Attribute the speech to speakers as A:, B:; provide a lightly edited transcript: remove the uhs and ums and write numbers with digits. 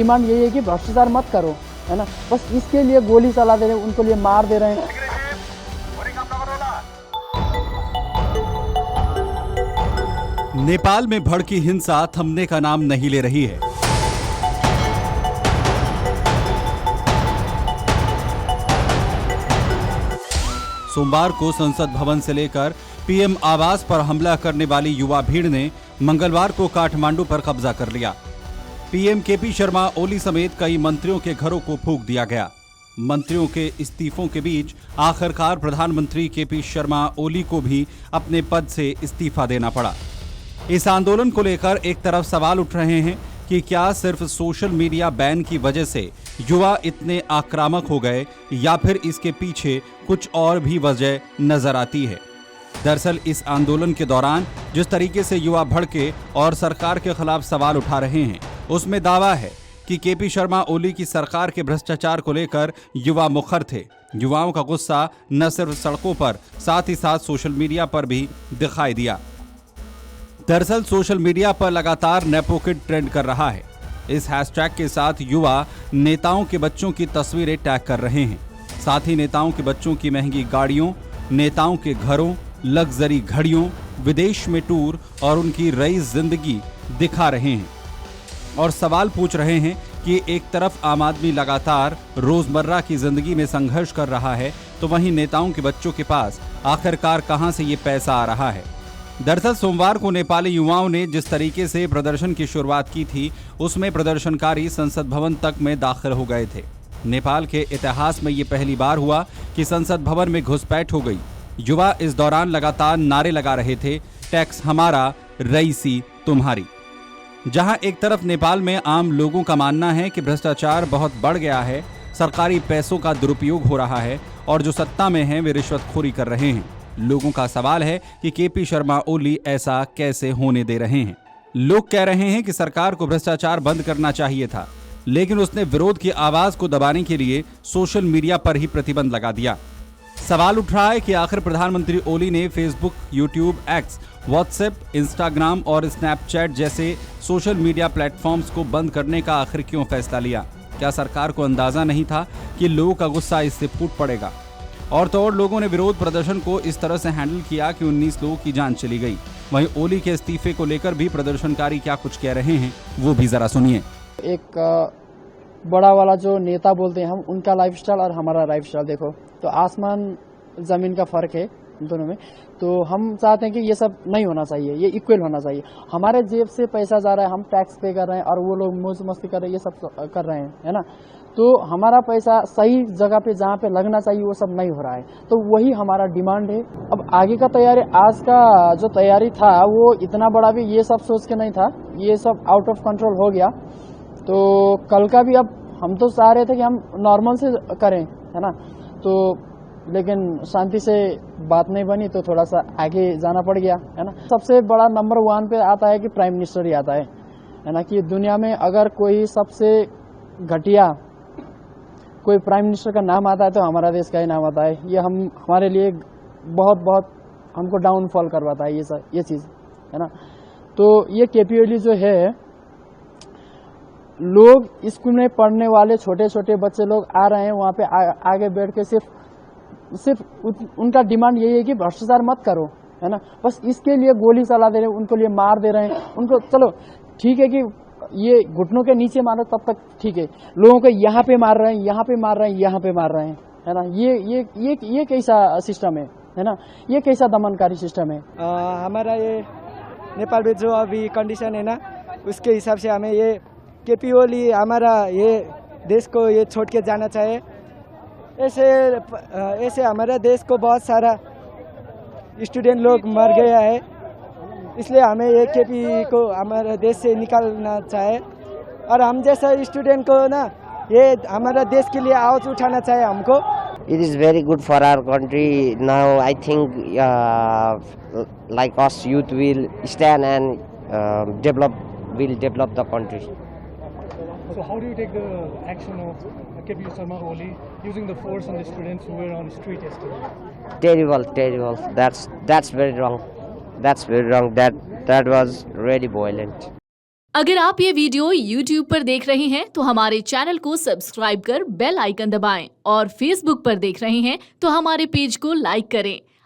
A: Demand यही है कि भ्रष्टाचार मत करो, है ना। बस इसके लिए गोली चला दे रहे हैं, उनको लिए मार दे रहे हैं।
B: नेपाल में भड़की हिंसा थमने का नाम नहीं ले रही है। सोमवार को संसद भवन से लेकर पीएम आवास पर हमला करने वाली युवा भीड़ ने मंगलवार को काठमांडू पर कब्जा कर लिया। पीएम केपी शर्मा ओली समेत कई मंत्रियों के घरों को फूंक दिया गया। मंत्रियों के इस्तीफों के बीच आखिरकार प्रधानमंत्री केपी शर्मा ओली को भी अपने पद से इस्तीफा देना पड़ा। इस आंदोलन को लेकर एक तरफ सवाल उठ रहे हैं कि क्या सिर्फ सोशल मीडिया बैन की वजह से युवा इतने आक्रामक हो गए या फिर इसके पीछे कुछ और भी वजह नजर आती है। दरअसल इस आंदोलन के दौरान जिस तरीके से युवा भड़के और सरकार के खिलाफ सवाल उठा रहे हैं, उसमें दावा है कि केपी शर्मा ओली की सरकार के भ्रष्टाचार को लेकर युवा मुखर थे। युवाओं का गुस्सा न सिर्फ सड़कों पर, साथ ही साथ सोशल मीडिया पर भी दिखाई दिया। दरअसल सोशल मीडिया पर लगातार नेपो किड ट्रेंड कर रहा है। इस हैशटैग के साथ युवा नेताओं के बच्चों की तस्वीरें टैग कर रहे हैं। साथ ही नेताओं के बच्चों की महंगी गाड़ियों, नेताओं के घरों, लग्जरी घड़ियों, विदेश में टूर और उनकी रईस जिंदगी दिखा रहे हैं और सवाल पूछ रहे हैं कि एक तरफ आम आदमी लगातार रोजमर्रा की जिंदगी में संघर्ष कर रहा है, तो वहीं नेताओं के बच्चों के पास आखिरकार कहां से ये पैसा आ रहा है। दरअसल सोमवार को नेपाली युवाओं ने जिस तरीके से प्रदर्शन की शुरुआत की थी, उसमें प्रदर्शनकारी संसद भवन तक में दाखिल हो गए थे। नेपाल के इतिहास में ये पहली बार हुआ कि संसद भवन में घुसपैठ हो गई। युवा इस दौरान लगातार नारे लगा रहे थे, टैक्स हमारा, रईसी तुम्हारी। जहां एक तरफ नेपाल में आम लोगों का मानना है कि भ्रष्टाचार बहुत बढ़ गया है, सरकारी पैसों का दुरुपयोग हो रहा है और जो सत्ता में हैं वे रिश्वतखोरी कर रहे हैं। लोगों का सवाल है कि केपी शर्मा ओली ऐसा कैसे होने दे रहे हैं। लोग कह रहे हैं कि सरकार को भ्रष्टाचार बंद करना चाहिए था, लेकिन उसने विरोध की आवाज को दबाने के लिए सोशल मीडिया पर ही प्रतिबंध लगा दिया। सवाल उठ रहा है कि आखिर प्रधानमंत्री ओली ने Facebook, YouTube, x, WhatsApp, Instagram और स्नैपचैट जैसे सोशल मीडिया प्लेटफॉर्म्स को बंद करने का आखिर क्यों फैसला लिया? क्या सरकार को अंदाजा नहीं था कि लोगों का गुस्सा इससे फूट पड़ेगा? और तो और लोगों ने विरोध प्रदर्शन को इस तरह से हैंडल किया कि 19 लोगों की जान चली गई। वहीं ओली के इस्तीफे को लेकर भी प्रदर्शनकारी क्या कुछ कह रहे हैं, वो भी जरा सुनिए।
A: एक बड़ा वाला जो नेता बोलते हैं हम, उनका लाइफस्टाइल और हमारा लाइफस्टाइल देखो तो आसमान जमीन का फर्क है दोनों में। तो हम चाहते हैं कि ये सब नहीं होना चाहिए, ये इक्वल होना चाहिए। हमारे जेब से पैसा जा रहा है, हम टैक्स पे कर रहे हैं और वो लोग मौज मस्ती कर रहे हैं, ये सब कर रहे हैं, है ना। तो हमारा पैसा सही जगह पे जहाँ पे लगना चाहिए वो सब नहीं हो रहा है, तो वही हमारा डिमांड है। अब आगे का तैयारी, आज का जो तैयारी था वो इतना बड़ा भी ये सब सोच के नहीं था, ये सब आउट ऑफ कंट्रोल हो गया। तो कल का भी अब हम तो चाह रहे थे कि हम नॉर्मल से करें, है ना, तो लेकिन शांति से बात नहीं बनी तो थोड़ा सा आगे जाना पड़ गया, है ना। सबसे बड़ा नंबर 1 पे आता है कि प्राइम मिनिस्टर ही आता है ना, कि दुनिया में अगर कोई सबसे घटिया कोई प्राइम मिनिस्टर का नाम आता है तो हमारा देश का ही नाम आता है। ये हमारे लिए बहुत बहुत हमको डाउनफॉल करवाता है ये चीज़, है ना। तो ये केपी ओली जो है, लोग स्कूल में पढ़ने वाले छोटे छोटे बच्चे लोग आ रहे हैं वहाँ पे आगे बैठ के सिर्फ उनका डिमांड यही है कि भ्रष्टाचार मत करो, है ना। बस इसके लिए गोली चला दे रहे हैं, उनको लिए मार दे रहे हैं उनको। चलो ठीक है कि ये घुटनों के नीचे मारो तब तक ठीक है, लोगों को यहाँ पे मार रहे हैं, यहाँ पे मार रहे हैं, यहाँ पे मार रहे हैं, है ना। ये कैसा सिस्टम है ना, ये कैसा दमनकारी सिस्टम है।
C: हमारा ये नेपाल में जो अभी कंडीशन है ना, उसके हिसाब से हमें ये केपी ओली हमारा ये देश को ये छोड़ के जाना चाहिए। ऐसे हमारे देश को बहुत सारा स्टूडेंट लोग मर गया है, इसलिए हमें ये केपी को हमारे देश से निकालना चाहिए। और हम जैसा स्टूडेंट को ना ये हमारा देश के लिए आवाज उठाना चाहिए हमको।
D: It is very good for our country. Now I think like us youth will stand and develop the country.
E: So how do you take the action of KP Sharma Oli using the force on the students who were on the street yesterday?
D: Terrible. That's very wrong. That was really violent.
F: अगर आप ये video YouTube पर देख रहे हैं तो हमारे channel को सब्सक्राइब कर बेल आइकन दबाएं और Facebook पर देख रहे हैं तो हमारे पेज को लाइक करें।